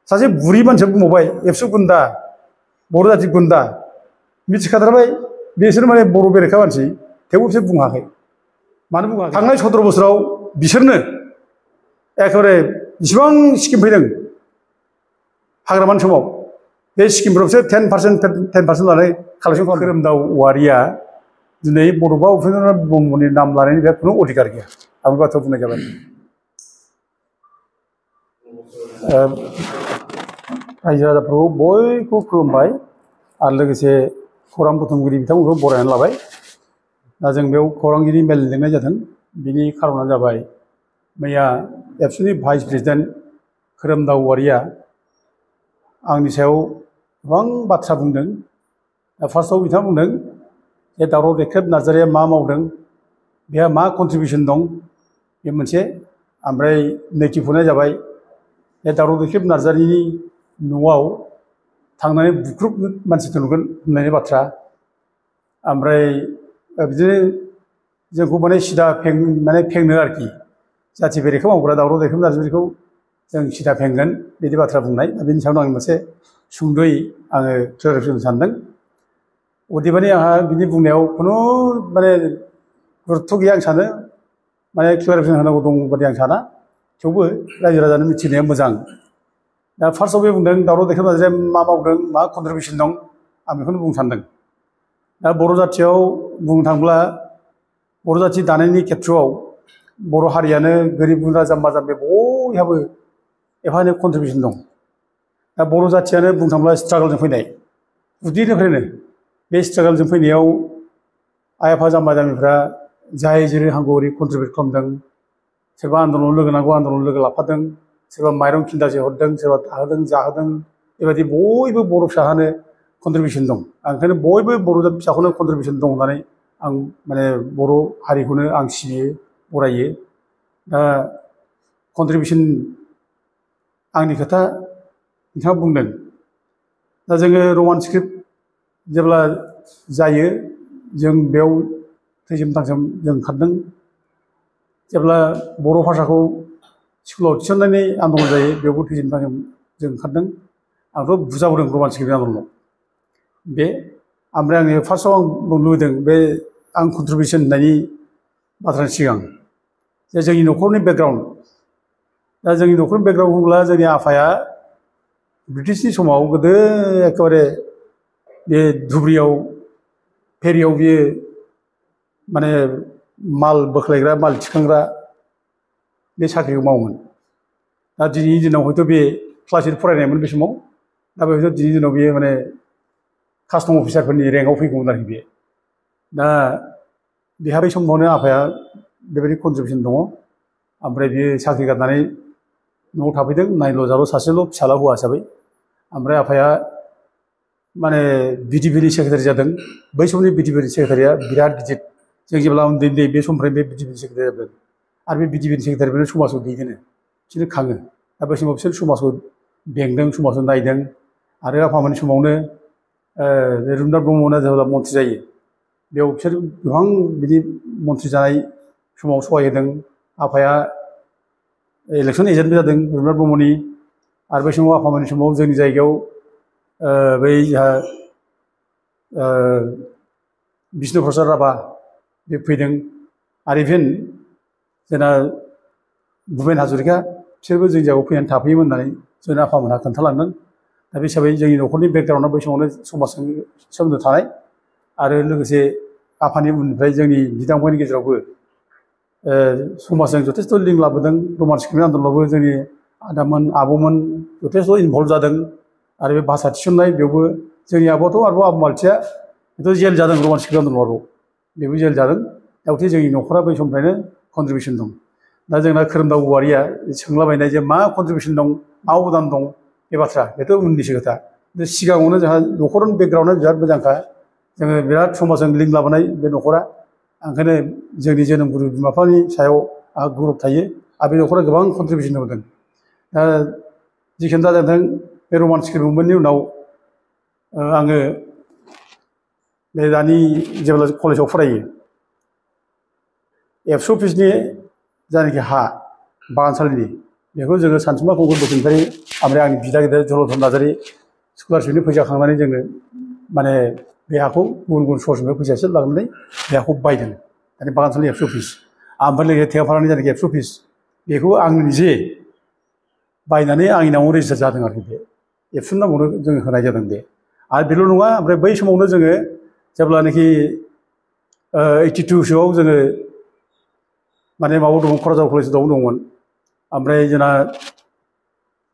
सासे बुरि मानसिया बुंबावबाय एबसु गुन्दा बर' जाति गुन्दा मिथिखाथारबाय बिसोर माने बर' बेरेखा मानसि थेवबो बिसोर बुङाखै मानो बुङाखै थांनाय 17 बोसोराव बिसोरनो एखेबारे बेसेबां स्किम फैदों हाग्रामानि समाव बे स्किमफोराव बिसोर 10% लानानै कालेक्सन खालामो खोरोमदाव औवारिया दिनै बड'फा उपेन्द्रनाथ ब्रह्मनि नाम लानायनि बेहा खुनु अधिकार गैया आं बे बाथ्राखौ बुंनाय जाबाय रायजो राजाफोरखौ बयखौबो खुलुमबाय आरो लोगोसे खौरां बुथुमगिरि बिथांमोनखौ बरायनानै लाबाय दा जों बेयाव खौरांगिरि मेल लिंनाय जादों बिनि खारना जाबाय मैया एबसुनि भाइस प्रेसिडेन्ट खोरोमदाव औवारिया आंनि सायाव गोबां बाथ्रा बुंदों दा फार्स्टआव बिथाङा बुंदों जे दावराव देख्रेब नार्जारिया मा मावदों बेहा मा कन्ट्रिबिउसन दं बे मोनसे ओमफ्राय नैथि पइन्टआ जाबाय बे दावराव देख्रेब नार्जारिनि न'आव थांनानै बुख्रुब मानसिफोर नुगोन होननायनि बाथ्रा ओमफ्राय बिदिनो जोंखौ माने सिदा फेंनो आरोखि जाथि बेरेखा मावग्रा दावराव देख्रेब नार्जारिखौ जों सिदा फेंगोन बिदि बाथ्रा बुंनाय बिनि सायावनो आं मोनसे सुंद'यै आङो क्लियारिफिकेसन सानदों अदेबानि आंहा बिनि बुंनायाव खुनु माने गुरुत्थ' गैया आं सानो माने क्लियारिफिकेसन होनांगौ दं बादि आं साना थेवबो रायजो राजानो मिथिनाया मोजां दा फार्स्टआव बे बुंदों दावराव देख्रेब नार्जारिया मा मावदों मा कन्ट्रिबिउसन दं आं बेखौनो बुंनो सानदों दा बर' जाथियाव बुंनो थाङोब्ला बर' जाथि दानायनि खेथ्रआव बर' हारियानो गोरिब गुन्द्रा जाम्बा जाम्बि बयहाबो एफा एनै कन्ट्रिबिउसन दं दा बर' जाथियानो बुंनो थाङोब्ला स्ट्रागलजों फैनाय गुदिनिफ्रायनो बे स्ट्रागलजों फैनायाव आइ आफा जाम्बा जाम्बिफ्रा जाय जेरै हांगौ ओरै कन्ट्रिबिउट खालामदों सोरबा आन्दलनाव लोगो नांगौ आन्दलनाव लोगो लाफादों सोरबा माइरं खिन्दासे हरदों सोरबा थाहोदों जाहोदों बेबायदि बयबो बर' फिसाहानो कन्ट्रिबिउसन दं आं ओंखायनो बयबो बर' फिसाखौनो कन्ट्रिबिउसन दं होननानै आं माने बर' हारिखौनो आं सिबियो बरायो दा कन्ट्रिबिउसन आंनि खोथा बिथाङा बुंदों दा जोङो रमान स्क्रिप्ट जेब्ला जायो जों बेयाव थैसोम थांसोम जों ओंखारदों जेब्ला बर' भाषाखौ स्कुलाव थिसननायनि आन्दलन जायो बेयावबो थैसोम थांसोम जों ओंखारदों आंथ' बुजाबोदों रमान स्क्रिप्टनि आन्दलनाव बे ओमफ्राय आङो फार्स्टआव आं बुंनो लुबैदों बे आं कन्ट्रिबिउसन होननायनि बाथ्रानि सिगां जे जोंनि न'खरनि बेकग्राउन्ड दा जोंनि न'खरनि बेकग्राउन्ड बुङोब्ला जोंनि आफाया ब्रिटिशनि समाव गोदो एखेबारे बे धुबुरियाव फेरियाव बियो माने माल बोख्लायग्रा माल थिखांग्रा बे साख्रिखौ मावोमोन दा दिनैनि दिनाव हयथ' बे क्लास 8 फरायनायमोन बे समाव दा बेहायथ' दिनैनि दिनाव बियो माने कास्टम अफिसारफोरनि रेंकआव फैगौमोन आरोखि बे दा बेहा बै समावनो आफाया बेबायदि कन्ट्रिबिउसन दङ ओमफ्राय बियो साख्रि गारनानै न'आव थाफैदों नायल' जाल' सासेल' फिसाला हौवा हिसाबै ओमफ्राय आफाया माने बिटिपिनि सेक्रेटारि जादों बै समनि बिटिपिनि सेक्रेटारिया बिराद गिदिर जों जेब्ला उन्दै उन्दै बे समनिफ्राय बे बिटिपिनि सेक्रेटारि जादों आरो बे बिटिपिनि सेक्रेटारिफोरनो समाजखौ दैदेनो बिसोरो खाङो दा बै समाव बिसोर समाजखौ बेंदों समाजखौ नायदों आरो आफामोननि समावनो रुपनाथ ब्रह्मआ जेब्ला मन्थ्रि जायो बेयाव बिसोर गोबां बिदि मन्थ्रि जानाय समाव सहाय होदों आफाया इलेक्सन एजेन्टबो जादों रुपनाथ ब्रह्मनि आरो बै समाव आफामोननि समाव जोंनि जायगायाव बै जोंहा बिष्णु प्रसाद राभा बे फैदों आरो इभेन जोंना भुपेन हाजरिका बिसोरबो जोंनि जायगायाव फैनानै थाफैयोमोन होननानै जोंनि आफामोनहा खोन्थालांदों दा बे हिसाबै जोंनि न'खरनि बेकग्राउन्डआ बै समावनो समाजजों सोमोन्दो थानाय आरो लोगोसे आफानि उननिफ्राय जोंनि बिदा फंबायनि गेजेरावबो समाजजों जथेस्थ' लिंक लाबोदों रमान स्क्रिप्टनि आन्दलनावबो जोंनि आदामोन आब'मोन जथेस्थ' इनभल्भ जादों आरो बे भाषा थिसननाय बेयावबो जोंनि आब'आथ' आरोबाव आब' मालथिया बेथ' जेल जादों रमान स्क्रिप्ट आन्दलनाव बेबो जेल जादों दा गथे जोंनि न'खरा बै समनिफ्रायनो कन्ट्रिबिउसन दं दा जोंना खोरोमदाव औवारिया सोंलाबायनाय जे मा कन्ट्रिबिउसन दं मा अबदान दं बे बाथ्रा बेथ' उननिसो खोथा सिगाङावनो जोंहा न'खरनि बेकग्राउन्डआ बिराद मोजांखा जोङो बिराद समाजजों लिंक लाबोनाय बे न'खरा ओंखायनो जोंनि जोनोमगिरि बिमा बिफानि सायाव आंहा गौरब थायो आरो बे न'खरा गोबां कन्ट्रिबिउसन होदों दा जिखुनु जादों बे रमान स्क्रिप्ट मुभमेन्टनि उनाव आङो बे दानि जेब्ला कलेजाव फरायो एबसु अफिसनि जायनाखि हा बागानसालिनि बेखौ जोङो सानसुमा कंकुर बसुमतारी ओमफ्राय आंनि बिदा गिदिर जलधर नार्जारि स्कलारशिपनि फैसा खांनानै जोङो माने बे हाखौ गुबुन गुबुन सर्सनिफ्राय फैसा एसे लानानै बे हाखौ बायदों दानि बागानसालि एबसु अफिस ओमफ्राय लोगोसे टेकापारानि जायनाखि एबसु अफिस बेखौ आं निजे बायनानै आंनि नामाव रेजिस्टार जादों आरोखि बे एबसुनि नामावनो जोङो होनाय जादों बे आरो बेल' नङा ओमफ्राय बै समावनो जोङो जेब्लानाखि 82 सोआव जोङो माने माबायाव दंमोन क'क्राझार कलेजाव दंमोन ओमफ्राय जोंना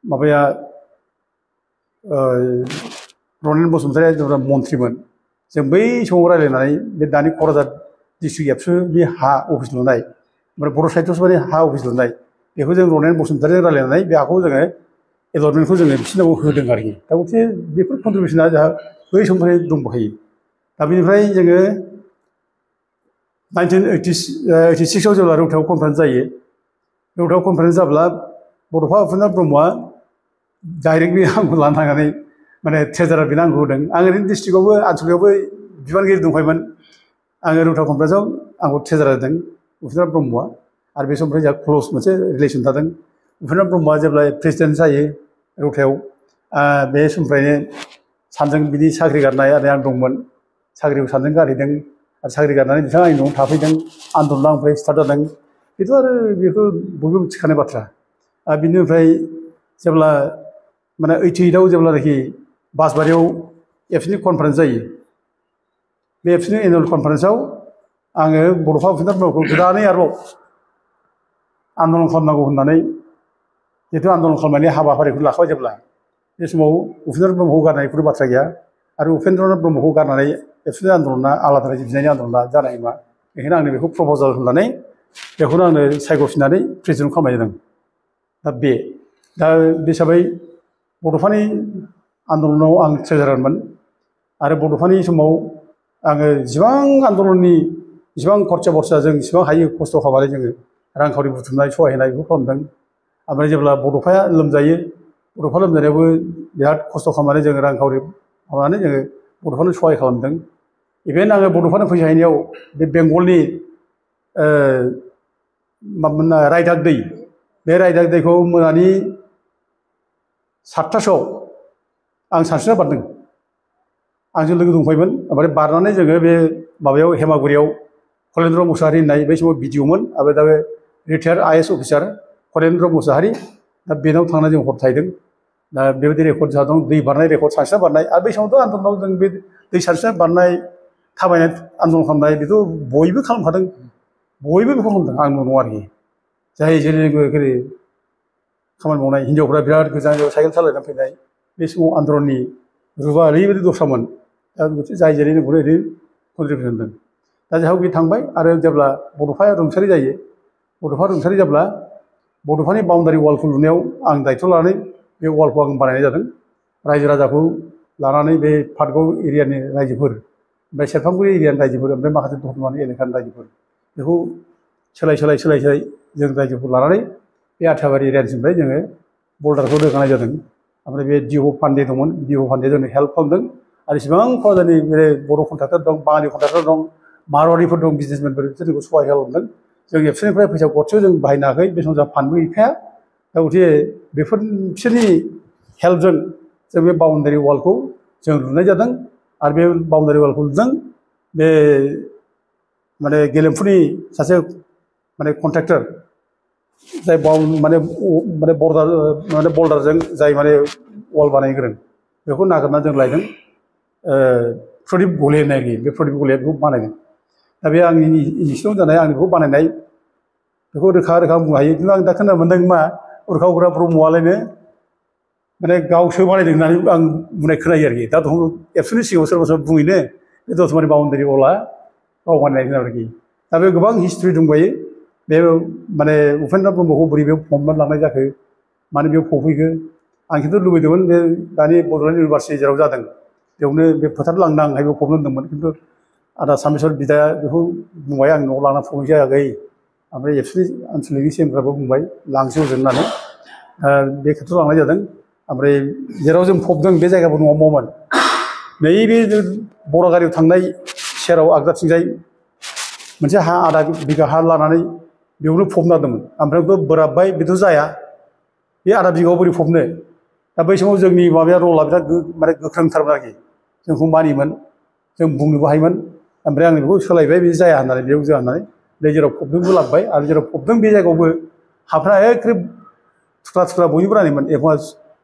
माबाया रनेन बसुमतारिया जेब्ला मन्थ्रिमोन जों बै समाव रायज्लायनानै बे दानि क'क्राझार डिस्ट्रिक्ट एबसुनि हा अफिस लुनाय ओमफ्राय बर' साहित्य सभानि हा अफिस लुनाय बेखौ जों रनेन बसुमतारिजों रायज्लायनानै बे हाखौ जोङो एलटमेन्टखौ जोङो बिसिनाव होदों आरोखि दा गथे बेफोर कन्ट्रिबिउसना जोंहा बै समनिफ्राय दंबोखायो दा बेनिफ्राय जोङो 1986 आव जेब्ला रौतायाव कनफारेन्स जायो रौतायाव कनफारेन्स जाब्ला बड'फा उपेन्द्र ब्रह्मआ डाइरेक्टलि आंखौ लानो थांनानै माने ट्रेजारार बेनो आंखौ होदों आं ओरैनो डिस्ट्रिक्टआवबो आनसलिकआवबो बिबानगिरि दंखायोमोन आङो रौता कनफारेन्सआव आंखौ ट्रेजारार होदों उपेन्द्र ब्रह्मआ आरो बे समनिफ्राय जोंहा क्ल'ज मोनसे रिलेसन थादों उपेन्द्र ब्रह्मआ जेब्ला प्रेसिडेन्ट जायो रौतायाव बे समनिफ्रायनो सानजों बिदि साख्रि गारनाय आरो आं दंमोन साख्रिखौ सानजों गारहैदों आरो साख्रि गारनानै बिथाङा आंनि न'आव थाफैदों आन्दलना ओमफ्राय स्टार्ट जादों बेथ' आरो बेखौ बयबो मिथिखानाय बाथ्रा आरो बिनिफ्राय जेब्ला माने 88 आव जेब्लानाखि बासबारियाव एबसुनि कनफारेन्स जायो बे एबसुनि एनुवेल कनफारेन्सआव आङो बड'फा उपेन्द्र ब्रह्मखौ गोदानै आरोबाव आन्दलन खालामनांगौ होननानै जिहेतु आन्दलन खालामनायनि हाबाफारिखौ लाखाबाय जेब्ला बे समाव उपेन्द्र ब्रह्मखौ गारनाय खुनु बाथ्रा गैया आरो उपेन्द्र ब्रह्मखौ गारनानै एबसुनि आन्दलना आलादा रायजो बिनायनि आन्दलना जानाय नङा बेखायनो आंनो बेखौ प्रप'जाल होनानै बेखौनो आंनो सायख'फिननानै प्रेसिडेन्ट खालामनाय जादों दा बे हिसाबै बड'फानि आन्दलनाव आं ट्रेजारारमोन आरो बड'फानि समाव आङो जेसेबां आन्दलननि जेसेबां खरसा बरसा जों जेसेबां हायो खस्थ' खालामनानै जोङो रांखावरि बुथुमनाय सहाय होनाय बेखौ खालामदों ओमफ्राय जेब्ला बड'फाया लोमजायो बड'फा लोमजानायावबो बिराद खस्थ' खालामनानै जोङो रांखावरि माबानानै जोङो बड'फानो सहाय खालामदों इभेन आङो बड'फानो फैसा हैनायाव बे बेंगलनि मामोन रायदाक दै बे रायदाक दैखौ मोनानि 7थासोआव आं सानस्रिना बारदों आंजों लोगो दंफायोमोन ओमफ्राय बारनानै जोङो बे माबायाव हेमागुरियाव कलेन्द्र मुसाहारि होननाय बै समाव बिडिअमोन आरो दा बे रिटायार्ड आइएएस अफिसार कलेन्द्र मुसाहारि दा बेनाव थांनानै जों हर थाहैदों दा बेबायदि रेकर्ड जाहा दं दै बारनाय रेकर्ड सानस्रिना बारनाय आरो बै समावथ' आन्दलनाव जों बे दै सानस्रिना बारनाय थाबायनाय आन्दलन खालामनाय बेथ' बयबो खालामखादों बयबो बेखौ खालामदों आंल' नङा आरोखि जाय जेरै खामानि मावनाय हिन्जावफ्रा बिराद गोजान जायगायाव साइकेल सालायनानै फैनाय बे समाव आन्दलननि रुपा ओरैबायदि दस्रामोन दा जाय जेरै नोंखौनो ओरै कन्ट्रिबिउसन होदों दा जोंहा बे थांबाय आरो जेब्ला बड'फाया रुंसारि जायो बड'फा रुंसारि जाब्ला बड'फानि बाउन्डारि वालखौ लुनायाव आं दायथ' लानानै बे वालखौ आं बानायनाय जादों रायजो राजाखौ लानानै बे पाटगाव एरियानि रायजोफोर ओमफ्राय सेरफांगुरि एरियानि रायजोफोर ओमफ्राय माखासे दतमानि एलेकानि रायजोफोर बेखौ सोलाय जों रायजोखौ लानानै बे आथियाबारि एरियानिफ्राय जोङो बल्डारखौ रोगानाय जादों ओमफ्राय बे डिअ पान्डे दंमोन डिअ पान्डेया जोंनो हेल्प खालामदों आरो इसेबां क'क्राझारनि बे बर' कन्ट्राक्टर दं बाङालि कन्ट्राक्टर दं मारवारिफोर दं बिजनेसमेनफोर बिसोर जोंखौ सहाय खालामदों जों एबसुनिफ्राय फैसा गरसेबो जों बाहायनो हायाखै बे समाव जोंहा फान्डबो गैखाया दा गथे बिसोरनि हेल्पजों जों बे बाउन्डारि वालखौ जों लुनाय जादों आरो बे बाउन्डारि वालखौ लुदों बे माने गेलेमफुनि सासे माने कन्ट्राक्टर जाय बल्डारजों जाय माने वाल बानायनो गोरों बेखौ नागिरना जों लायदों प्रदीप गले होननाय बे प्रदीप गलेया बेखौ बानायदों दा बे आंनि इनिसियाव जानाय आंनि बेखौ बानायनाय बेखौ रोखा बुंनो हायो खिन्थु आं दा खोनानो मोनदों मा उरखाव उरखा ब्रह्मआलायनो माने गावसो बानायदों होननानै आं बुंनाय खोनायो आरोखि दा एबसुनि सिगाङाव सोरबा बुङैनो बे दतमानि बाउन्डारि वालआ गाव बानायनाय आरोखि दा बे गोबां हिस्ट्रि दंबायो बे माने उपेन्द्र ब्रह्मखौ बोरै बेयाव फबनानै लांनाय जाखो मानो बेयाव फबहैखो आं खिन्थु लुबैदोंमोन बे दानि बड'लेण्ड इउनिभारसिटि जेराव जादों बेयावनो बे फोथार लांनो आंहाय बेयाव फबनो होनदोंमोन खिन्थु आदा सामेश्वर बिदाया बेखौ बुंबाय आं न'आव लाना फबनाय जायाखै ओमफ्राय एबसुनि आनसलिकनि सिएमफ्राबो बुंबाय लांसै हजों होननानै बे खेथ्रआव लांनाय जादों ओमफ्राय जेराव जों फबदों बे जायगाबो न'आवमोन नैबे बर' गारियाव थांनाय सेराव आगदाथिंजाय मोनसे हा आधा बिगा हा लानानै बेयावनो फबना दोनदोंमोन ओमफ्राय बेखौ बोराबबाय बेथ' जाया बे आधा बिगायाव बोरै फबनो दा बै समाव जोंनि माबाया रला बिराद माने गोख्रोंथारमोन आरोखि जोंखौ मानियोमोन जों बुंनोबो हायोमोन ओमफ्राय आं बेखौ सोलायबाय बे जाया होननानै बेयाव जाया होननानै बे जेराव फबदोंबो लाबोबाय आरो जेराव फबदों बे जायगायावबो हाफ्रा एखे थुख्रा थुख्रा बयनिबो रानोमोन एखनबा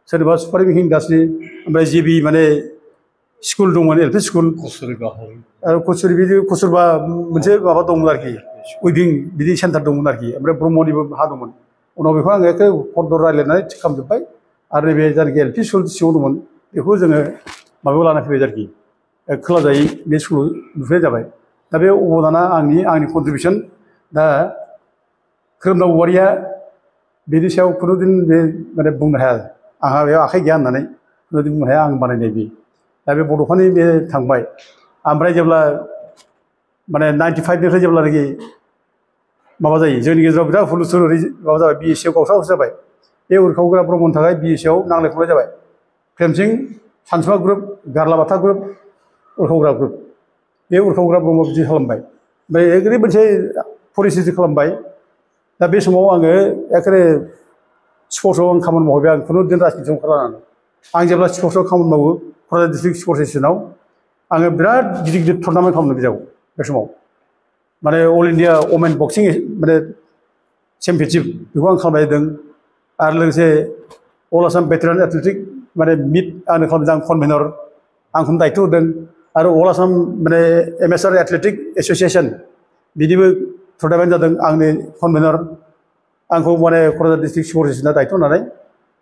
सोरबा सुपारि मेकिं इन्डास्ट्रि ओमफ्राय जिबि माने स्कुल दंमोन एल पि स्कुल आरो कचुरि बिदि कचुरबा मोनसे माबा दंमोन आरोखि उइभिं बिदि सेन्टार दंमोन आरोखि ओमफ्राय ब्रह्मनिबो हा दंमोन उनाव बेखौ आङो एखे खरदर रायज्लायनानै थिग खालामजोब्बाय आरो नैबे जायनाखि एल पि स्कुल सिङाव दंमोन बेखौ जोङो माबायाव लाना फैबाय आरोखि खोलाजायै बे स्कुलाव नुफैनाय जाबाय दा बे अबदाना आंनि कन्ट्रिबिउसन दा खोरोमदाव औवारिया बेनि सायाव खुनुदिन बे माने बुंनो हाया आंहा बेयाव आखाइ गैया होननानै खुनुदिन बुंनो हाया आं बानायनाय बे दा बे बड'फानि बे थांबाय ओमफ्राय जेब्ला माने 95निफ्राय जेब्लानाखि माबा जायो जोंनि गेजेराव बिराद हुलुस्थुल माबा जाबाय बि एस सि आव गावस्रा गावस्रि जाबाय बे उरखावग्रा ब्रह्मनि थाखाय बि एस सि आव नांलाय खमलाय जाबाय प्रेमसिं सानसुमा ग्रुप गारलाबाथा ग्रुप उरखावग्रा ग्रुप बे उरखावग्रा ब्रह्म बिदि खालामबाय ओमफ्राय ओरैबायदि मोनसे परिस्थिति खालामबाय दा बे समाव आङो एखेबारे स्पर्ट्सआव आं खामानि मावहैबाय आं खुनुदिन राजनितियाव ओंखारलानानै आं जेब्ला स्पर्ट्सआव खामानि मावो क'क्राझार डिस्ट्रिक्ट स्पर्ट्स एस'सियेसनाव आङो बिराद गिदिर गिदिर टुर्नामेन्ट खालामदों बे जायगायाव बे समाव माने अल इण्डिया वमेन बक्सिं माने चेम्पियनशिप बेखौ आं खालामनाय जादों आरो लोगोसे अल आसाम भेटेरान एथलेटिक माने मिट आंनो खालामदों आं कनभेनर आंखौनो दायित्व होदों आरो अल आसाम माने एमेचार एथलेटिक एस'सियेसन बिदिबो टुर्नामेन्ट जादों आंनि कनभेनर आंखौ माने क'क्राझार डिस्ट्रिक्ट स्पर्ट्स एस'सियेसना दायित्व होनानै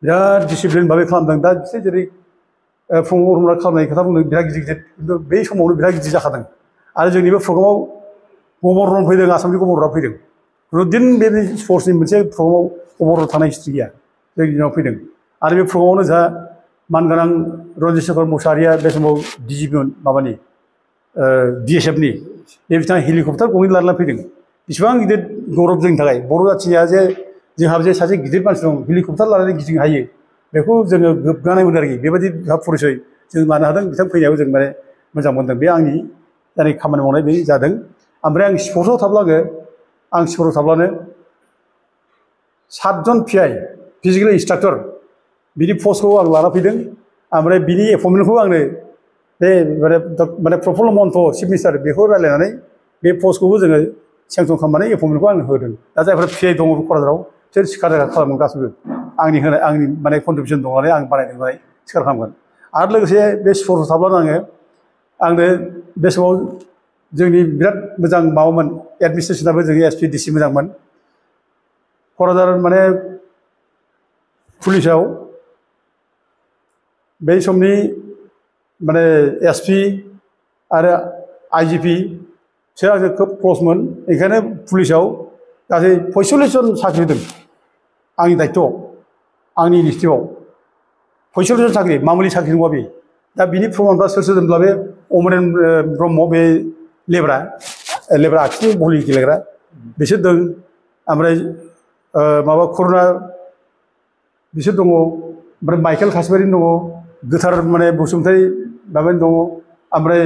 बिराद डिसिप्लिन भाबै खालामदों दा बिसोर जेरै प्रमद बर'मोना खालामनाय खोथा बुंदों बिराद गिदिर गिदिर खिन्थु बै समावनो बिराद गिदिर जाखादों आरो जोंनि बे प्रग्रामाव गभर्नर फैदों आसामनि गभर्नरा फैदों खुनुदिन बे स्पर्ट्सनि मोनसे प्रग्रामाव गभर्नर थानाय हिस्ट्रि गैया जोंनि दिनाव फैदों आरो बे प्रग्रामावनो जोंहा मानगोनां रन्जित शेखर मुसाहारिया बे समाव डिजिपिमोन माबानि BSFनि बे बिथाङा हेलिकप्टार गंनै लानानै फैदों बेसेबां गिदिर गौरब जोंनि थाखाय बर' जाथिया जे जोंहा जे सासे गिदिर मानसि दं हेलिकप्टार लानानै गिदिंनो हायो बेखौ जोङो गोग्गानाय मोनो आरोखि बेबायदि परिचय जों लानो हादों बिथां फैनायाव जों माने मोजां मोनदों बे आंनि जायनाखि खामानि मावनाय बे जादों ओमफ्राय आं स्पर्ट्सआव थाब्लानो 7 जन PI फिजिकेल इन्सट्राक्टर बिनि पस्टखौ आं लाना फैदों ओमफ्राय बिनि एपइन्टमेन्टखौ आंनो बे माने प्रफुल्ल महन्त चिफ मिनिस्टार बेखौ रायज्लायनानै बे पस्टखौबो जोङो सेंसन खालामनानै एपइन्टमेन्टखौ आंनो होदों दा जायफोरा PI दङ क'क्राझाराव बिसोर सिखार खालामो गासैबो आंनि माने कन्ट्रिबिउसन दं नालाय आं बानायदों नालाय सिखार खालामगोन आरो लोगोसे बे स्पर्ट्सआव थाब्लानो आंनो बे समाव जोंनि बिराद मोजां माबामोन एडमिनिस्ट्रेसनाबो जोंनि SP DC मोजांमोन क'क्राझार माने पुलिसाव बै समनि माने SP आरो IGP बिसोर आंजों खोब क्लसमोन ओंखायनो पुलिसाव गासै 45 जन साख्रि होदों आंनि दायित्वआव आंनि इनिसियेटिभआव 45 जन साख्रि मामुलि साख्रि नङा बे दा बिनि प्रमानफ्रा सोर होदोंब्ला बे अमरेन ब्रह्म बे लेब्रा आखिनि भलि गेलेग्रा बिसोर दं ओमफ्राय माबा करुना बिसोर दङ ओमफ्राय माइकेल कासबारि दङ गोथार माने बसुमतारी माबानि दङ ओमफ्राय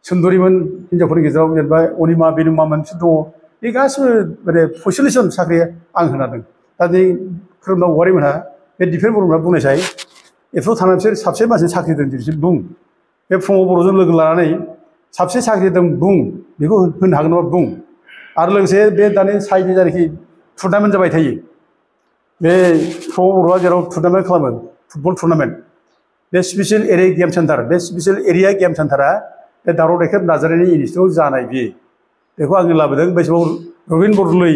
सुन्दरिमोन हिन्जावफोरनि गेजेराव जेनेबा अनिमा बेनुमामोन बिसोर दङ बे गासिबो माने 45 जन साख्रि आं होनादों दा नै खोरोमदाव औवारिमोनहा बे दिफेन बर'मोनहा बुंनायसाय एफोराव थानानै बिसोर साबसे मानसि साख्रि होदों दिनैसिम बुं बे प्रमद बर'जों लोगो लानानै साबसे साख्रि होदों बुं बेखौ होनो हागोन नामा बुं आरो लोगोसे बे दानि साइडनि जायनाखि टुर्नामेन्ट जाबाय थायो बे प्रमद बर'आ जेराव टुर्नामेन्ट खालामो फुटबल टुर्नामेन्ट बे स्पेसियेल एरिया गेम सेन्टार बे स्पेसियेल एरिया गेम सेन्टारा बे दावराव देखेब नार्जारिनि इनस्टिटिउटआव जानाय बेखौ आङो लाबोदों बै समाव रबिन बरदलै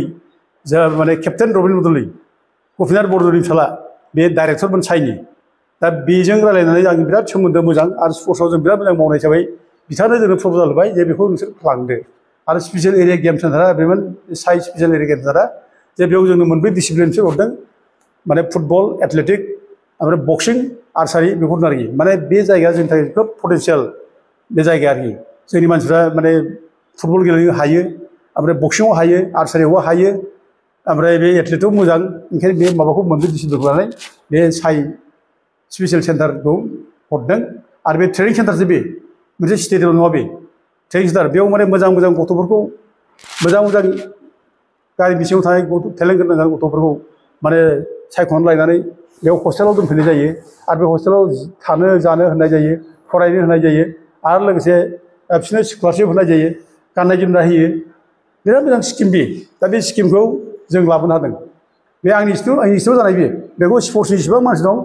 जा माने केप्टेन रबिन बरदलै गपिनाथ बरदलैनि फिसाला बे डाइरेक्टरमोन साइनि दा बेजों रायज्लायनानै आं बिराद सोमोन्दो मोजां आरो स्पर्ट्सआव जों बिराद मोजां मावनाय हिसाबै बिथांनो जोंनो प्रप'जाल होबाय जे बेखौ नोंसोर लांदो आरो स्पेसियेल एरिया गेम सेन्टारा बेमोन साइ स्पेसियेल एरिया गेम सेन्टारा जे बेयाव जोंनो मोनब्रै डिसिप्लिनसो हरदों माने फुटबल एथलेटिक ओमफ्राय बक्सिं आर्सारि बेखौ आरोखि माने बे जायगाया जोंनि थाखाय खोब पटेनसियेल बे जायगाया आरोखि जोंनि मानसिफ्रा माने फुटबल गेलेनो हायो ओमफ्राय बक्सिङाव हायो आर्सारियावबो हायो ओमफ्राय बे एथलेटआव मोजां ओंखायनो बे माबाखौ मोनब्रै डिसिप्लिनखौ लानानै बे साइ स्पेसियेल सेन्टारखौ हरदों आरो बे ट्रेनिं सेन्टारसो बे मोनसे स्टेडियाम नङा बे ट्रेनिं सेन्टार बेयाव माने मोजां गथ'फोरखौ मोजां गारि बिथिङाव थानाय टेलेन्ट गोनां गथ'फोरखौ माने सायख'नानै लायनानै बेयाव हस्टेलाव दोनफैनाय जायो आरो बे हस्टेलाव थानो जानो होनाय जायो फरायनो होनाय जायो आरो लोगोसे बिसोरनो स्कलारशिप होनाय जायो गाननाय जोमनाय होयो बिराद मोजां स्किम बे दा बे स्किमखौ जों लाबोनो हादों बे आंनि सिगाङाव जानाय बेखौ स्पर्ट्सनि जेसेबां मानसि दं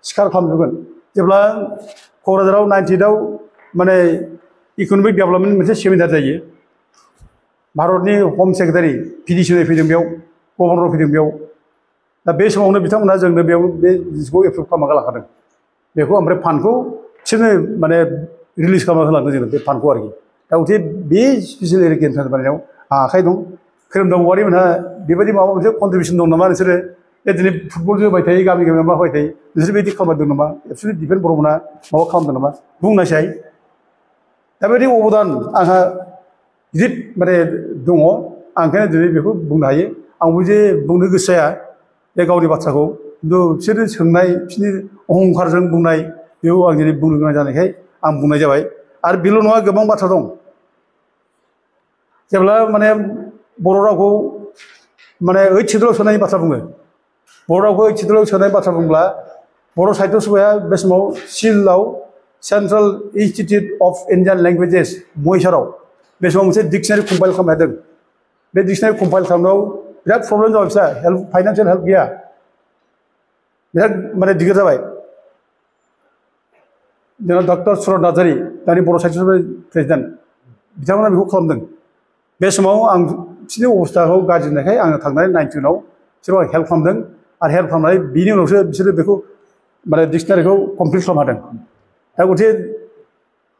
सिखार खालामजोबगोन जेब्ला क'क्राझाराव 98आव माने इक'नमिक डेभेलपमेन्ट मोनसे सेमिनार जायो भारतनि हम सेक्रेटारि पिडिसि फैदों बेयाव गभर्नर फैदों बेयाव दा बे समावनो बिथांमोना जोंनो बेयाव बे जिनिसखौ एप्रुभ खालामना गालांखादों बेखौ ओमफ्राय फान्डखौ बिसोरनो माने रिलिज खालामना होलांदों जोंनो बे फान्डखौ आरोखि दा गथिखे बे स्पेसियेल इरिगेसन बानायनायाव आखाइ दं खोरोमदाव औवारिमोनहा बेबायदि माबा मोनसे कन्ट्रिबिउसन दं नामा नोंसोरो दिनै फुटबल जोबाय थायो गामि गामि मा होबाय थायो नोंसोर बेबायदि खालामदों नामा एबसुलि दिफेन बर'मोनहा माबा खालामदों नामा बुंनायसाय दा बेबायदि अबदान आंहा गिदिर माने दङ आं ओंखायनो दिनै बेखौ बुंनो हायो आंबो जे बुंनो गोसो जाया बे गावनि बाथ्राखौ खिन्थु बिसोरो सोंनाय बिसोरनि अहंखारजों बुंनाय बेयाव आं दिनै बुंनो गोनां जानायखाय आं बुंनाय जाबाय आरो बेल' नङा गोबां बाथ्रा दं जेब्ला माने बर' रावखौ माने 8 सिदुलाव सोनायनि बाथ्रा बुङो बर' रावखौ 8 सिदुलाव सोनाय बाथ्रा बुंब्ला बर' साहित्य सभाया बे समाव सिलआव central institute of Indian languages महिसाराव बे समाव मोनसे डिक्सनारि कम्पाइल खालामनो बे डिक्सनारि कम्पाइल खालामनायाव बिराद प्रब्लेम जाबाय बिस्रा हेल्प फाइनान्सियेल हेल्प गैया बिराद माने दिगदार जाबाय जोंना डक्टर सुरत नार्जारि दानि बर' साहित्य सभानि प्रेसिडेन्ट बिथांमोना बेखौ खालामदों बे समाव आं बिसोरनि अबस्थाखौ गाज्रि नुनायखाय आङो थांनानै 91आव बिसोरखौ आं हेल्प खालामदों आरो हेल्प खालामनानै बिनि उनावसो बिसोरो बेखौ माने डिक्सनारिखौ कमप्लिट खालामनो हादों दा गथिखे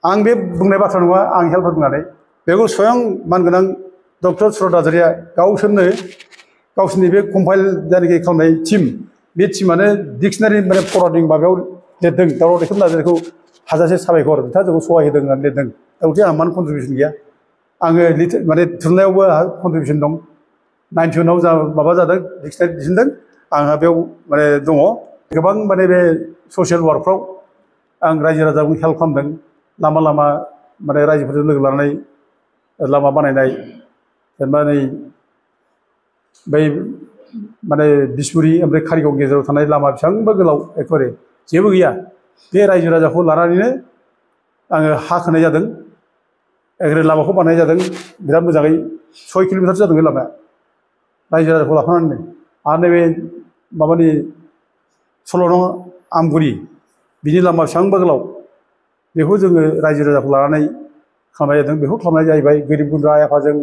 आं बे बुंनाय बाथ्रा नङा आं हेल्प होदों होननानै बेखौ स्वयं मानगोनां डक्टर सुरत नार्जारिया गावसोरनो गावसोरनि बे कम्पाइल जायनाखि खालामनाय टिम बे टिमानो डिक्सनारि माने फरवार्डिं माबायाव लिरदों दावराव दैखां नार्जारिखौ हाजासे साबायखर बिथाङा जोंखौ सहाय होदों होननानै लिरदों दा गथिखे आंहा मानो कन्ट्रिबिउसन गैया आङो माने थुनलाइयावबो आंहा कन्ट्रिबिउसन दं 91आव जा माबा जादों डिक्सनारि दिहुनदों आंहा बेयाव माने दङ गोबां माने बे ससियेल वार्कफ्राव आं रायजो राजाखौ हेल्प खालामदों लामा लामा माने रायजोफोरजों लोगो लानानै लामा बानायनाय जेनेबा नै बै माने बिसमुरि ओमफ्राय कारिगाव गेजेराव थानाय लामा बेसेबांबा गोलाव एकेबारे जेबो गैया बे रायजो राजाखौ लानानैनो आङो हा खोनाय जादों एकेबारे लामाखौ बानायनाय जादों बिराद मोजाङै 6 किल'मिटारसो जादों बे लामाया रायजो राजाखौ लाफानानै आरो नैबे माबानि 16 नं आमगुरि बिनि लामा बेसेबांबा गोलाव बेखौ जोङो रायजो राजाखौ लानानै खालामनाय जादों बेखौ खालामनाय जाहैबाय गोरिब गुन्द्रा आइ आफाजों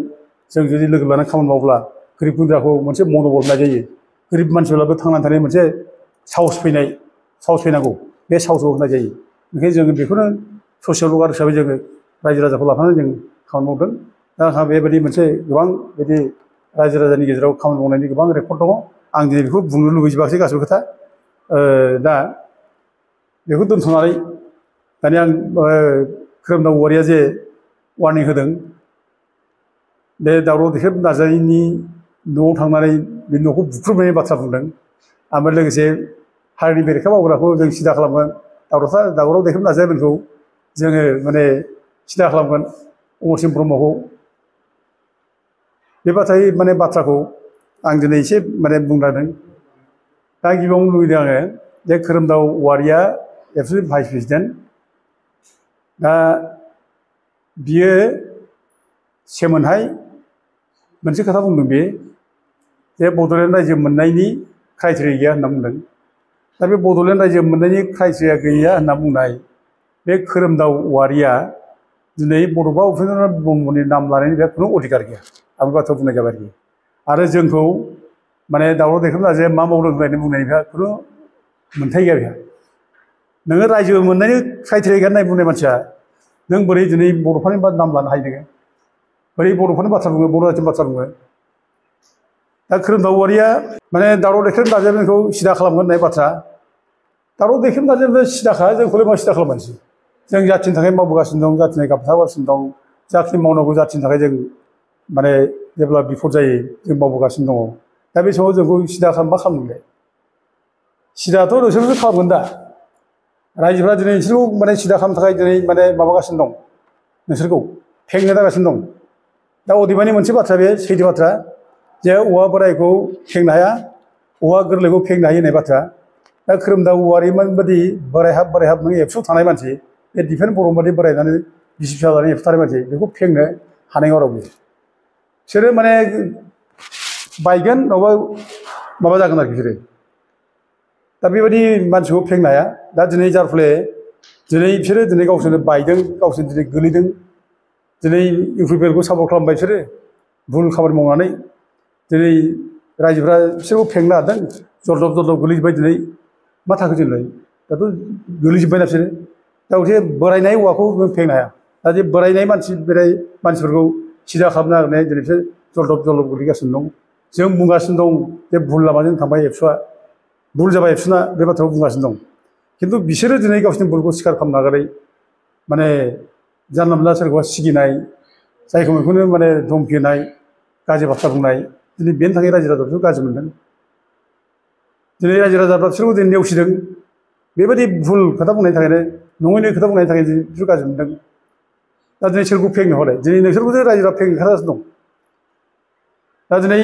जों जुदि लोगो लानानै खामानि मावोब्ला गोरिब गुन्द्राखौ मोनसे मन'बल होनाय जायो गोरिब मानसिब्लाबो थांनानै थानाय मोनसे साहस फैनांगौ बे साहसखौ होनाय जायो ओंखायनो जोङो बेखौनो ससियेल वर्कार हिसाबै जोङो रायजो राजाखौ लाफानानै जों खामानि मावदों दा आंहा बेबायदि मोनसे गोबां बिदि रायजो राजानि गेजेराव खामानि मावनायनि गोबां रेकर्ड दङ आं दिनै बेखौ बुंनो लुबैजोबाखै गासिबो खोथा दा बेखौ दोनथ'नानै दानि आं खोरोमदाव औवारिया जे वार्निं होदों बे दावराव दैखेब नार्जारिनि न'आव थांनानै बे न'खौ बुख्रुबनायनि बाथ्रा बुंदों ओमफ्राय लोगोसे हारिनि बेरेखा मावग्राखौ जों सिदा खालामगोन दावराव दैखेब नार्जारिमोनखौ जोङो माने सिदा खालामगोन अमरसिं ब्रह्मखौ बे बाथ्राखौ आं दिनै एसे माने बुंलांदों दा गिबियावनो लुबैदों आङो जे खोरोमदाव औवारिया एबसुलि भाइस प्रेसिडेन्ट दा बियो सेमोनहाय मोनसे खोथा बुंदों बे जे बड'लेण्ड रायजो मोननायनि क्राइटेरिया गैया होनना बुंदों दा बे बड'लेण्ड रायजो मोननायनि क्राइटेरिया गैया होनना बुंनाय बे खोरोमदाव औवारिया दिनै बड'फा उपेन्द्रनाथ ब्रह्मनि नाम लानायनि बेहा खुनु अधिकार गैया आं बे बाथ्रा बुंनाय जाबाय आरो जोंखौ माने दावराव दैखेब नार्जारिया मा मावदों होननानै बुंनायनि बेहा खुनु मोन्थाय गैया बेहा नोङो रायजो मोननायनि क्राइटेरिया गैया होननाय बुंनाय मानसिया नों बोरै दिनै बड'फानि नाम लानो हायो नोङो बोरै बड'फानि बाथ्रा बुङो बर' जाथिनि बाथ्रा बुङो दा खोरोमदाव औवारिया माने दावराव दैखेब नार्जारिखौ सिदा खालामगोन होननाय बाथ्रा दावराव दैखेब नार्जारिया सिदाखा जोंखौलाय मा सिदा खालामनोसै जों जाथिनि थाखाय मावबोगासिनो दं जाथिनि गाबथागासिनो दं जाखिनि मावनांगौ जाथिनि थाखाय जों माने जेब्ला बिफद जायो जों मावबोगासिनो दङ दा बे समाव जोंखौ सिदा मा खालामगोनलाय सिदाथ' नोंसोरसो खालामगोन दा रायजोफ्रा दिनै नोंसोरखौ माने सिदा खालामनो थाखाय दिनै माने माबागासिनो दं नोंसोरखौ फेंनो जागासिनो दं दा अदेबानि मोनसे बाथ्रा बे सैथो बाथ्रा जे औवा बोरायखौ फेंनो हाया औवा गोरलैखौ फेंनो हायो होननाय बाथ्रा दा खोरोमदाव औवारिमोन बादि बोराय हाब नों एबसु थानाय मानसि बे दिफेन बर'म बादि बोरायनानै बिसि फिसा जानानै एबसु थानाय मानसि बेखौ फेंनो हानाय नङा रावबो बिसोरो माने बायगोन नङाबा माबा जागोन आरोखि बिसोरो दा बेबायदि मानसिखौ फेंनो हाया दा दिनै जार फले दिनै बिसोरो दिनै गावसोरनो बायदों गावसोर दिनै गोलैदों दिनै इउ पि पि एल खौ सापर्ट खालामबाय बिसोरो भुल खामानि मावनानै दिनै रायजोफ्रा बिसोरखौ फेंनो हादों जरदब गोलैजोब्बाय दिनै मा थाखो जोंलाय दाथ' गोलैजोब्बायना बिसोरो दा मोनसे बोरायनाय औवाखौ जों फेंनो हाया दा जे बोरायनाय मानसिफोरखौ सिदा खालामनो नागिरनाय दिनै बिसोर जरदब गोलैगासिनो दं जों बुंगासिनो दं जे भुल लामाजों थांबाय एबसुआ भुल जाबाय एबसुना बे बाथ्राखौ बुंगासिनो दं खिन्थु बिसोरो दिनै गावसोरनि भुलखौ स्वीकार खालामनो नागारै माने जानला मोनला सोरखौबा सिगिनाय जायखौ बेखौनो माने धमकि होनाय गाज्रि बाथ्रा बुंनाय दिनै बेनि थाखाय रायजो राजाफोरखौ गाज्रि मोनदों दिनै रायजो राजाफ्रा बिसोरखौ दिनै नेवसिदों बेबायदि भुल खोथा बुंनायनि थाखायनो नङैनो खोथा बुंनायनि थाखायनो बिसोर गाज्रि मोनदों दा दिनै सोरखौ फेंनो हले दिनै नोंसोरखौसो रायजोफ्रा फेंनो ओंखारगासिनो दं दा दिनै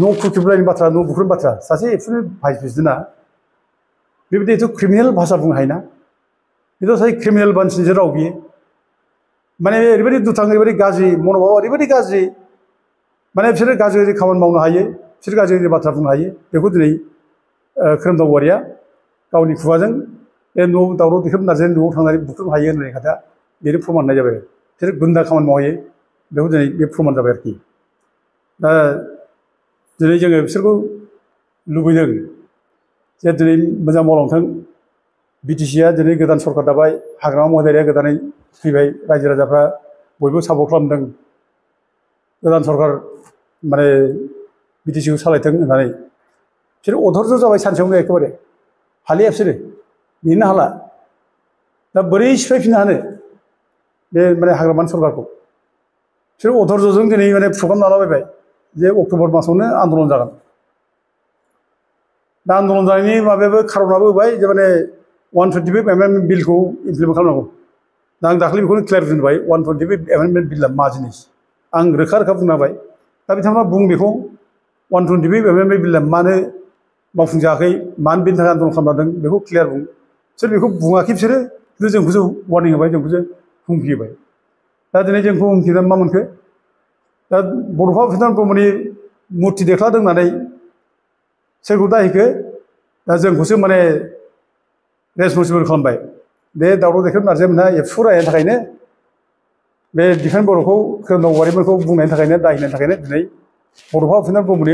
न' खुख्रिबलायनायनि बाथ्रा न' बुख्रुबनायनि बाथ्रा सासे एबसुनि भाइस प्रेसिडेन्टआ बेबायदिथ' क्रिमिनेल भाषा बुंनो हायोना बेथ' सासे क्रिमिनेल मानसिनिसो राव बियो माने ओरैबायदि दुथां ओरैबायदि गाज्रि मन'भाबा ओरैबायदि गाज्रि माने बिसोरो गाज्रि खामानि मावनो हायो बिसोर गाज्रि बाथ्रा बुंनो हायो बेखौ दिनै खोरोमदाव औवारिया गावनि खुगाजों बे न' दावराव देख्रुब नार्जारिनि न'आव थांनानै बुख्रुबनो हायो होननाय खोथा बेनो प्रमान होनाय जाबाय बिसोर गुन्दा खामानि मावहैयो बेखौ दिनै बे प्रमान जाबाय आरोखि दा दिनै जोङो बिसोरखौ लुबैदों जे दिनै मोजां मावलांथों बिटिसिआ दिनै गोदान सरकार दाबाय हाग्रामा महिलारिया गोदानै फैबाय रायजो राजाफ्रा बयबो सापर्ट खालामदों गोदान सरकार माने बिटिसिखौ सालायथों होननानै बिसोर अधर्ज जाबाय सानसेयावनो एखेबारे हालिया बिसोरो नेनो हाला दा बोरै सिफायफिननो हानो बे माने हाग्रामानि सरकारखौ बिसोर अधर्जजों दिनै माने प्रग्राम लालाबायबाय जे अक्ट'बर मासावनो आन्दलन जागोन दा आन्दलन जानायनि माबायाबो खारनाबो होबाय जे माने 125 एमेन्डमेन्ट बिलखौ इमप्लिमेन्ट खालामनांगौ दा आं दाखालि बेखौनो क्लियार दोनबाय 125 एमेन्डमेन्ट बिलआ मा जिनिस आं रोखा बुंना होबाय दा बिथांमोना बुं बेखौ 125 एमेन्डमेन्ट बिलआ मानो मावफुंजायाखै मानो बेनि थाखाय आन्दलन खालामदों बेखौ क्लियार बुं बिसोर बेखौ बुङाखै बिसोरो खिन्थु जोंखौसो वार्निं होबाय जोंखौसो हुमखि होबाय दा दिनै जोंखौ हुमखिनानै मा मोनखो दा बड'फा उपेन्द्र ब्रह्मनि मुर्ति देख्लादों होननानै सोरखौ दायहैखो दा जोंखौसो माने रेसपन्सिबोल खालामबाय बे दावराव देख्रुब नार्जारिमोनहा एबसु रायनायनि थाखायनो बे दिफेन बर'खौ खोरोमदाव औवारिमोनखौ बुंनायनि थाखायनो दायहैनायनि थाखायनो दिनै बड'फा उपेन्द्र ब्रह्मनि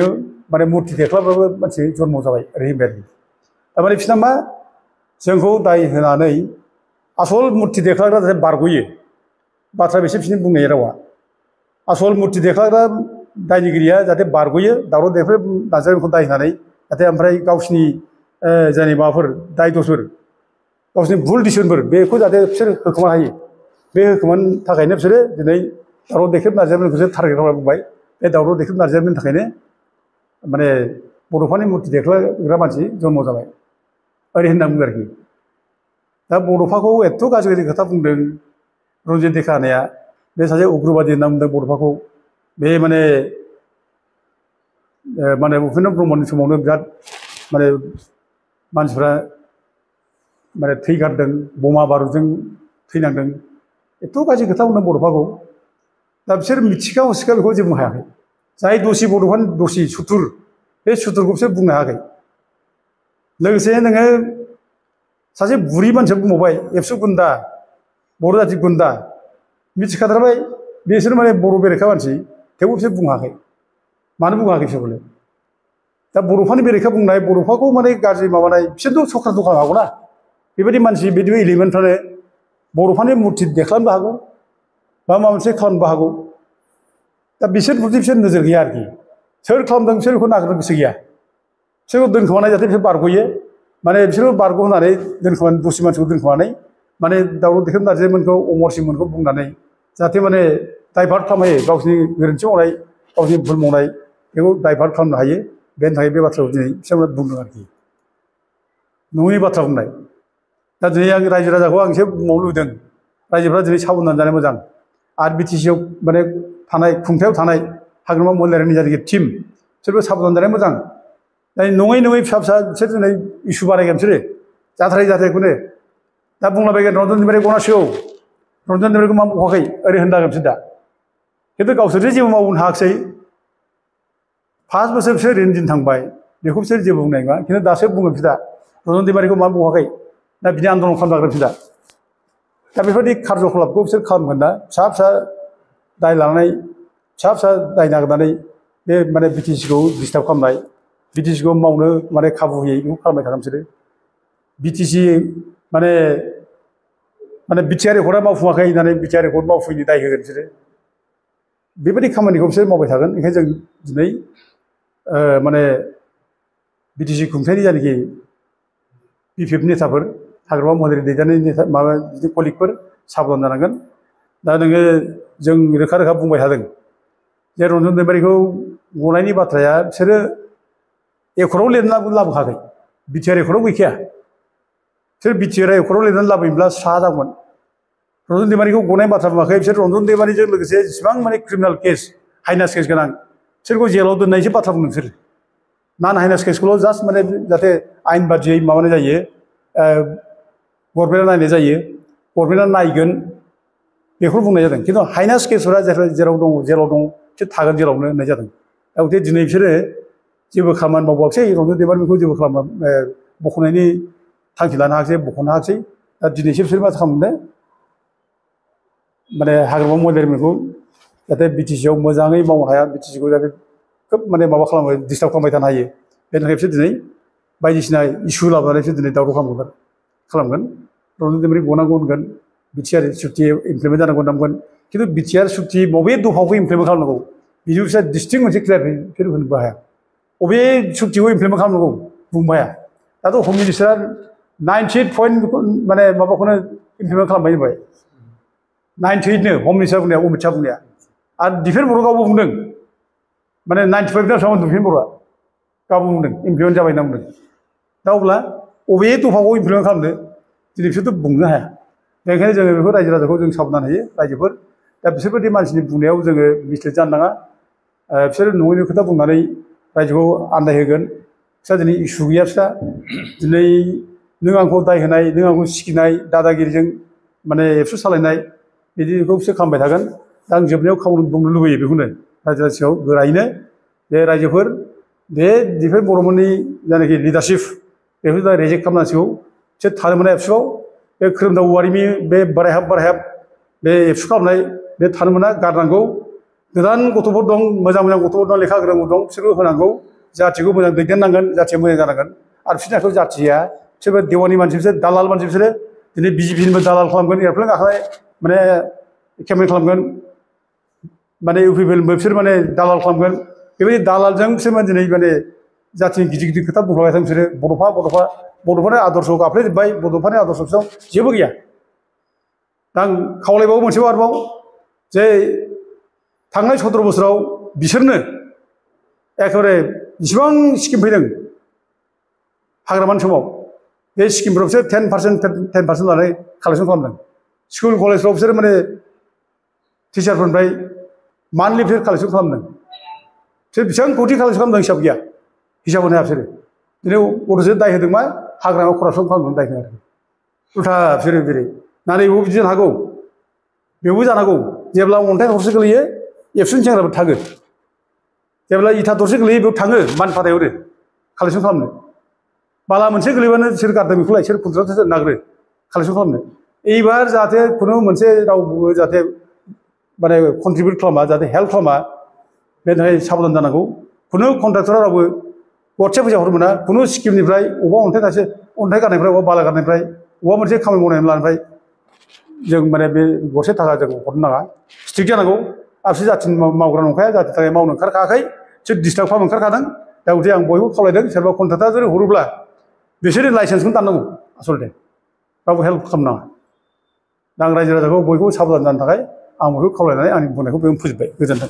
माने मुर्ति देख्लाबाबो मानसि जन्म जाबाय ओरै होनबाय आरोखि थारमाने बिसोरना मा जोंखौ दाय होनानै आसल मुर्ति देख्लाग्रा जाहाथे बारग'यो बाथ्रा बेसे बिसोरनि बुंनाय रावा आसल मुर्ति देख्लाग्रा दायनिगिरिया जाहाथे बारग'यो दावराव देख्रुब नार्जारिमोनखौ दाय होनानै जाहाथे ओमफ्राय गावसिनि जायनि माबाफोर दाय दसफोर गावसिनि भुल डिसिसनफोर बेखौ जाहाथे बिसोर होखोमानो हायो बे होखोमानो थाखायनो बिसोरो दिनै दावराव देख्रुब नार्जारिमोनखौसो टारगेट खालामना बुंबाय बे दावराव देख्रुब नार्जारिमोननि थाखायनो माने बड'फानि मुर्ति देख्लाग्रा मानसि जन्म जाबाय ओरै होनना बुङो आरोखि दा बड'फाखौ एथ' गाज्रि खोथा बुंदों रन्जित देखा होनाया बे सासे उग्रबादि होनना बुंदों बड'फाखौ बे माने उपेन्द्र ब्रह्मनि समावनो बिराद माने मानसिफ्रा माने थैगारदों बमा बारुदजों थैनांदों एथ' गाज्रि खोथा बुंदों बड'फाखौ दा बिसोर मिथिखा हसिखा बेखौ जेबो बुंनो हायाखै जाय दसि बड'फानि दसि सुथुर बे सुथुरखौ बिसोर बुंनो हायाखै लोगोसे नोङो सासे बुरि मानसिया बुंबावबाय एबसु गुन्दा बर' जाथि गुन्दा मिथिखाथारबाय बिसोर माने बर' बेरेखा मानसि थेवबो बिसोर बुङाखै मानो बुङाखै बिसोरखौलाय दा बड'फानि बेरेखा बुंनाय बड'फाखौ माने गाज्रि माबानाय बिसोरथ' सरकार दखान हागौना बेबायदि मानसि बिदि एलिमेन्टफ्रानो बड'फानि मुर्ति देख्लानोबो हागौ बा माबा मोनसे खालामनोबो हागौ दा बिसोर नोजोर गैया आरोखि सोर खालामदों बिसोर बेखौ नागिरनो गोसो गैया बिसोरखौ दोनखोमानाय जाहाथे बिसोर बारग'यो माने बिसोरखौ बारग' होनानै दोनखोमानाय दस्रि मानसिखौ दोनखोमानानै माने दावराव देख्रुब नार्जारिमोनखौ अमरसिंहमोनखौ बुंनानै जाहाथे माने दाइभार्ट खालामनो हायो गावसिनि गोरोन्थि मावनाय गावसिनि भुल मावनाय बेखौ दाइभार्ट खालामनो हायो बेनि थाखाय बे बाथ्राखौ दिनै बिसोरमोना बुंदों आरोखि नङै बाथ्रा बुंनाय दा दिनै आं रायजो राजाखौ आं एसे बुंबावनो लुबैदों रायजोफ्रा दिनै साबधान जानाया मोजां आरो बिटिसिआव माने थानाय खुंथायाव थानाय हाग्रामा महिलारिनि जायनाखि टिम बिसोरबो साबधान जानाया मोजां दा नङै नङै फिसा फिसा बिसोर दिनै इसु बानायगोन बिसोरो जाथारै जाथायखौनो दा बुंलाबायगोन रन्जन दैमारिया गनांसिगौ रन्जन दैमारिखौ मा मावाखै ओरै होनलागोन बिसोर दा खिन्थु गावसोरसो जेबो मावनो हायाखिसै 5 बोसोर बिसोर ओरैनो दिन थांबाय बेखौ बिसोर जेबो बुंनाय नङा खिन्थु दासो बुंगोन बिसोर दा रन्जन दैमारिखौ मा मावाखै दा बिदि आन्दलन खालामजागोन बिसोर दा बेफोरबायदि खार्यकलापखौ बिसोर खालामगोन दा फिसा फिसा दाय लानानै फिसा फिसा दाय नागिरनानै बे माने बिटिसिखौ डिस्टार्ब खालामनाय बिटिसिखौ मावनो माने खाबु होयै बेखौ खालामबाय थागोन बिसोरो बिटिसि माने बिटिआर एकर्डआ मावफुङाखै होननानै बिटिआर एकर्ड मावफुंयैनि दाय होगोन बिसोरो बेबायदि खामानिखौ बिसोर मावबाय थागोन ओंखायनो जों दिनै माने बिटिसि खुंथायनि जायनाखि बिपिएफ नेताफोर हाग्रामा महिलारि दैदेननाय नेता माबा बिदि कलिगफोर साबधान जानांगोन दा नोङो जों रोखा रोखा बुंबाय थादों जे रन्जन दैमारिखौ गनायनि बाथ्राया बिसोरो एकर्डआव लिरनानै लाबोखायाखै बिटिआर एकर्डआव गैखाया बिसोर बिटिआर एकर्डआव लिरनानै लाबोयोब्ला स्रा जागौमोन रन्जन दैमारिखौ गनाय बाथ्रा बुङाखै बिसोर रन्जन दैमारिजों लोगोसे जेसेबां माने क्रिमिनेल केस हाइनास केस गोनां बिसोरखौ जेलाव दोननायसो बाथ्रा बुंदों बिसोर नान हाइनास केसखौल' जास्ट माने जाहाथे आयेन बादियै माबानाय जायो गभर्नमेन्टआ नायनाय जायो गभर्नमेन्टआ नायगोन बेखौ बुंनाय जादों खिन्थु हाइनास केसफोरा जेराव दङ जेराव दङ बिसोर थागोन जेरावनो होननाय जादों दा गथे दिनै बिसोरो जेबो खामानि मावबोआखिसै रन्जन दैमारिखौ जेबो खालामा बख'नायनि थांखि लानो हायाखिसै बख'नो हायाखिसै दा दिनैसो बिसोर मा खालामदों माने हाग्रामा महिलारिखौ जाहाथे बिटिसिआव मोजाङै मावनो हाया बिटिसिखौ जाहाथे खोब माने माबा खालामो डिस्टार्ब खालामबाय थानो हायो बेनि थाखाय बिसोर दिनै बायदिसिना इसु लाबोनानै बिसोर दिनै दावराव खालामगोन रन्जन दैमारि गनांगौ होनगोन बिटिआर सुक्ति इमप्लिमेन्ट जानांगौ होननांगोन खिन्थु बिटिआर सुक्ति बबे दफाखौ इमप्लिमेन्ट खालामनांगौ बिदि बिसोर डिस्टिंक्ट मोनसे क्लियार बिसोर होनोबो हाया बबे सुक्तिखौ इमप्लिमेन्ट खालामनांगौ बुंबो हाया दाथ' हम मिनिस्टारा 98 पइन्ट माने माबाखौनो इमप्लिमेन्ट खालामबाय होनबाय 98नो हम मिनिस्टार बुंनाया अमित शाह बुंनाया आरो दिफेन बर' गावबो बुंदों माने 95 ना बेसेबां दिफेन बर'आ गावबो बुंदों इमप्लिमेन्ट जाबाय होनना बुंदों दा अब्ला बबे दफाखौ इमप्लिमेन्ट खालामदो दिनै बिसोरथ' बुंनो हाया बेनिखायनो जोङो बेखौ रायजो राजाखौ जों साबधान होयो रायजोफोर दा बिसोरबायदि मानसिनि बुंनायाव जोङो मिस्टेक जानो नाङा बिसोर नङैनि खोथा बुंनानै रायजोखौ आन्दायहोगोन बिस्रा दिनै इसु गैया बिस्रा दिनै नों आंखौ दाय होनाय नों आंखौ सिगिनाय दादागिरिजों माने एबसु सालायनाय बिदिखौ बिसोर खालामबाय थागोन दा आं जोबनायाव बुंनो लुबैयो बेखौनो रायजो राजायाव गोरायैनो जे रायजोफोर बे दिफेन बर'मोननि जायनाखि लिडारशिप बेखौ दा रेजेक्ट खालामनांसिगौ बिसोर थानो मोना एबसुआव बे खोरोमदाव औवारिनि बे बारायहाब बे एबसु खालामनाय बे थानो मोना गारनांगौ गोदान गथ'फोर दं मोजां गथ'फोर दं लेखा गोरोंफोर दं बिसोरखौ होनांगौ जाथिखौ मोजां दैदेननांगोन जाथिया मोजां जानांगोन आरो बिसोरनि आखायाव जाथिया बिसोरबो देवानि मानसि बिसोर दालाल मानसि बिसोरो दिनै बिजेपिनिबो दालाल खालामगोन एर'प्लेन गाखोनाय माने केम्पेन खालामगोन माने इउपिपिएलबो बिसोर माने दालाल खालामगोन बेबायदि दालालजों बिसोर दिनै माने जाथिनि गिदिर खोथा बुंलांबाय थादों बिसोरो बड'फानि आदर्श गाफ्लेजोब्बाय बड'फानि आदर्श बिसोराव जेबो गैया दा आं खावलायबावो मोनसेबाव आरोबाव जे थांनाय 17 बोसोराव बिसोरनो एखेबारे जेसेबां स्किम फैदों हाग्रामानि समाव बे स्किमफोराव बिसोर 10% लानानै कालेक्सन खालामदों स्कुल कलेजफ्राव बिसोर माने टिचारफोरनिफ्राय मान्थलि बिसोर कालेक्सन खालामदों बिसोर बेसेबां कौटि कालेक्सन खालामदों हिसाब गैया हिसाब होनो हाया बिसोरो दिनै अथ'सो दाय होदों मा हाग्रामायाव करापसन खालामदों दाय होदों उल्था बिसोरो बेरै नाथाय बेबो बिदि जानो हागौ बेबो जानांगौ जेब्ला अन्थाइ थरसे गोलैयो एबसुनि सेंग्राफोर थागोन जेब्ला इथा दरसे गोलैयो बेयाव थाङो मान फाथाय हरो कालेक्सन खालामनो बाला मोनसे गोलैबानो बिसोर गारदों बेखौलाय बिसोर कन्ट्राक्टरसो नागिरो कालेक्सन खालामनो एबार जाहाथे खुनु मोनसे रावबो जाहाथे माने कन्ट्रिबिउट खालामा जाहाथे हेल्प खालामा बेनि थाखाय साबधान जानांगौ खुनु कन्ट्राक्टरा रावबो गरसे फैसा हरनो मोना खुनु स्किमनिफ्राय अबेबा अन्थाइ गारनायनिफ्राय अबेबा बाला गारनायनिफ्राय अबेबा मोनसे खामानि मावनानै लानायनिफ्राय जों माने बे गरसे थाखा जों हरनो नाङा स्ट्रिक्ट जानांगौ आरो बिसोर जाथिनि मावग्रा नंखाया जातिनि थाखाय मावनो ओंखारखायाखै बिसोर डिस्टार्ब खालामनो ओंखारखादों दा गथे आं बयबो खावलायदों सोरबा कन्ट्राक्टरा जुदि हरोब्ला बिसोरो लाइसेन्सखौनो दाननांगौ आसलथे रावबो हेल्प खालामनाङा दा आं रायजो राजाखौ बयखौबो साबधान जानो थाखाय आं बयखौ खावलायनानै आंनि बुंनायखौ बेयावनो फोजोबबाय गोजोन्थों